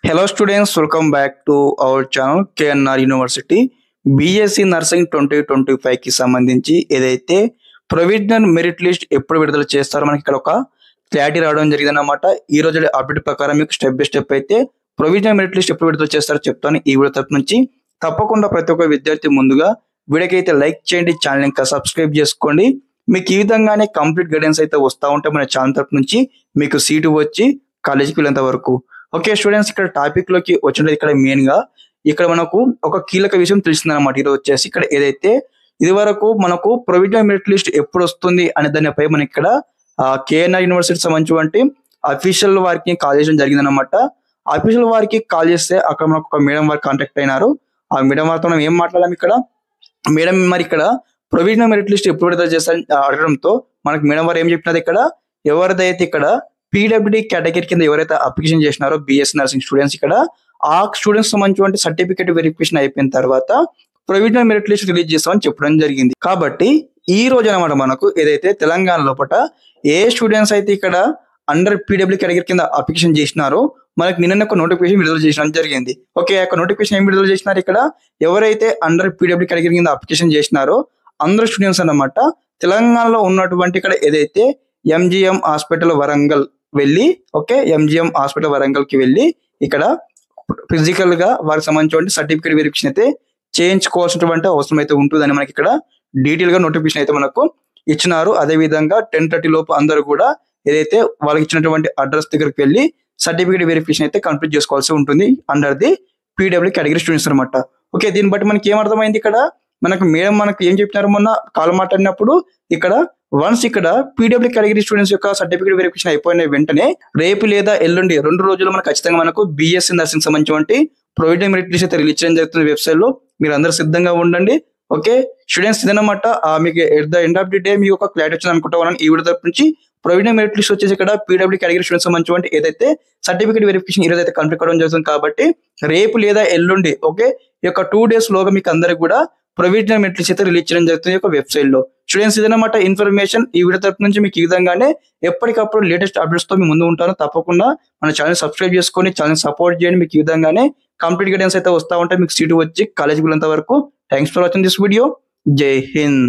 Hello students, welcome back to our channel KNR University. BSc nursing 2025 కి సంబంధించి ఏదైతే provisional merit list ఎప్పుడు విడుదల చేస్తారో మనకి ఇక్కడ ఒక క్లారిటీ రావడం జరిగిందన్నమాట. ఈ రోజు అప్డేట్ ప్రకారం మీకు స్టెప్ బై స్టెప్ అయితే ప్రొవిజనల్ మెరిట్ లిస్ట్ ఎప్పుడు విడుదల చేస్తారో చెప్తాను ఈ వీడియో తరపు నుంచి. తప్పకుండా ప్రతి ఒక్క విద్యార్థి ముందుగా వీడియోకి అయితే లైక్ చేయండి, ఛానల్ ఇంకా సబ్స్క్రైబ్ చేసుకోండి. మీకు ఈ విధంగానే కంప్లీట్ గైడెన్స్ అయితే వస్తూ ఉంటే మన ఛానల్ తరపు నుంచి మీకు సీటు వచ్చి కాలేజీకి వెళ్ళేంత వరకు. ఓకే స్టూడెంట్స్, ఇక్కడ టాపిక్ లోకి వచ్చినది ఇక్కడ మెయిన్ గా ఇక్కడ మనకు ఒక కీలక విషయం తెలిసింది అనమాట. ఈరోజు వచ్చేసి ఇక్కడ ఏదైతే ఇది వరకు మనకు ప్రొవిజనల్ మెరిట్ లిస్ట్ ఎప్పుడు వస్తుంది అనే దానిపై మనకి ఇక్కడ కేఎన్ఆర్ యూనివర్సిటీ సంబంధించి అఫీషియల్ వారికి కాల్ చేయడం జరిగింది అనమాట. అఫీషియల్ వారికి కాల్ చేస్తే అక్కడ మనకు ఒక మేడం వారు కాంటాక్ట్ అయినారు. ఆ మేడం వారితో మనం ఏం మాట్లాడాం ఇక్కడ, మేడం మరి ఇక్కడ ప్రొవిజనల్ మెరిట్ లిస్ట్ ఎప్పుడు విడుదల చేస్తారని అడగడంతో మనకి మేడం వారు ఏం చెప్పినది, ఇక్కడ ఎవరిదైతే ఇక్కడ పీడబ్ల్యూడి కేటగిరీ కింద ఎవరైతే అప్లికేషన్ చేసినారో బిఎస్సీ నర్సింగ్ స్టూడెంట్స్, ఇక్కడ ఆ స్టూడెంట్స్ సంబంధించి సర్టిఫికేట్ వెరిఫికేషన్ అయిపోయిన తర్వాత ప్రొవిజనల్ మెరిట్ లిస్ట్ రిలీజ్ చేస్తామని చెప్పడం జరిగింది. కాబట్టి ఈ రోజు అనమాట మనకు ఏదైతే తెలంగాణ లోపల ఏ స్టూడెంట్స్ అయితే ఇక్కడ అండర్ పీడబ్ల్యూ కేటగిరీ కింద అప్లికేషన్ చేసినారో మనకి నిన్న ఒక నోటిఫికేషన్ విడుదల చేయడం జరిగింది. ఓకే, ఆ నోటిఫికేషన్ ఏం విడుదల చేసినారు, ఇక్కడ ఎవరైతే అండర్ పీడబ్ల్యూ కేటగిరీ కింద అప్లికేషన్ చేసినారో అందరు స్టూడెంట్స్ అన్నమాట తెలంగాణలో ఉన్నటువంటి ఇక్కడ ఏదైతే ఎంజిఎం హాస్పిటల్ వరంగల్ వెళ్ళి, ఓకే ఎంజిఎం హాస్పిటల్ వరంగల్ కి వెళ్ళి ఇక్కడ ఫిజికల్ గా వారికి సంబంధించిన సర్టిఫికేట్ వెరిఫికేషన్ అయితే చేయించుకోవాల్సినటువంటి అవసరం అయితే ఉంటుందని మనకి ఇక్కడ డీటెయిల్ గా నోటిఫికేషన్ అయితే మనకు ఇచ్చినారు. అదే విధంగా 10:30 లోపు అందరూ కూడా ఏదైతే వాళ్ళకి ఇచ్చినటువంటి అడ్రస్ దగ్గరికి వెళ్ళి సర్టిఫికేట్ వెరిఫికేషన్ అయితే కంప్లీట్ చేసుకోవాల్సి ఉంటుంది under the PW category students అనమాట. ఓకే, దీన్ని బట్టి మనకి ఏమర్థమైంది, ఇక్కడ మనకు మేడం మనకు ఏం చెప్పినారు మొన్న కాల్ మాట్లాడినప్పుడు, ఇక్కడ వన్స్ ఇక్కడ పీడబ్ల్యూ కేటగిరీ స్టూడెంట్స్ యొక్క సర్టిఫికేట్ వెరిఫికేషన్ అయిపోయిన వెంటనే రేపు లేదా ఎల్లుండి 2 రోజులు మనకు ఖచ్చితంగా మనకు బిఎస్సీ నర్సింగ్ సంబంధించి ప్రొవిజనల్ మెరిట్ లిస్ట్ అయితే రిలీజ్ చేయడం జరుగుతుంది వెబ్సైట్ లో. మీరు అందరూ సిద్ధంగా ఉండండి. ఓకే స్టూడెంట్స్, ఇదన్నమాట మీకు at the end of the day మీ యొక్క క్లారిటీ వచ్చింది అనుకుంటాను. ఈ వీడియో తరపు నుంచి ప్రొవిజనల్ మెరిట్ లిస్ట్ వచ్చేసి ఇక్కడ పీడబ్ల్యూ కేటగిరీ స్టూడెంట్స్ సంబంధించి ఏదైతే సర్టిఫికేట్ వెరిఫికేషన్ ఈరోజు అయితే కంప్లీట్ అవడం జరుగుతుంది. కాబట్టి రేపు లేదా ఎల్లుండి ఓకే ఈ యొక్క 2 days లోగా మీకు అందరికి కూడా ప్రొవిజనల్ మెరిట్ లిస్ట్ అయితే రిలీజ్ చేయడం జరుగుతుంది ఈ యొక్క వెబ్సైట్ లో. స్టూడెంట్స్, ఇదన్నమాట ఇన్ఫర్మేషన్. ఈ వీడియో తరపు నుంచి మీకు ఈ విధంగానే ఎప్పటికప్పుడు లేటెస్ట్ అప్డేట్స్ తో మీ ముందు ఉంటాను. తప్పకుండా మన ఛానల్ సబ్స్క్రైబ్ చేసుకొని ఛానల్ సపోర్ట్ చేయండి. మీకు ఈ విధంగానే కంప్లీట్ గైడెన్స్ అయితే వస్తూ ఉంటాయి. మీకు సీటు వచ్చి కాలేజీకి వెళ్ళేంత వరకు. Thanks for watching this video. జై హింద్.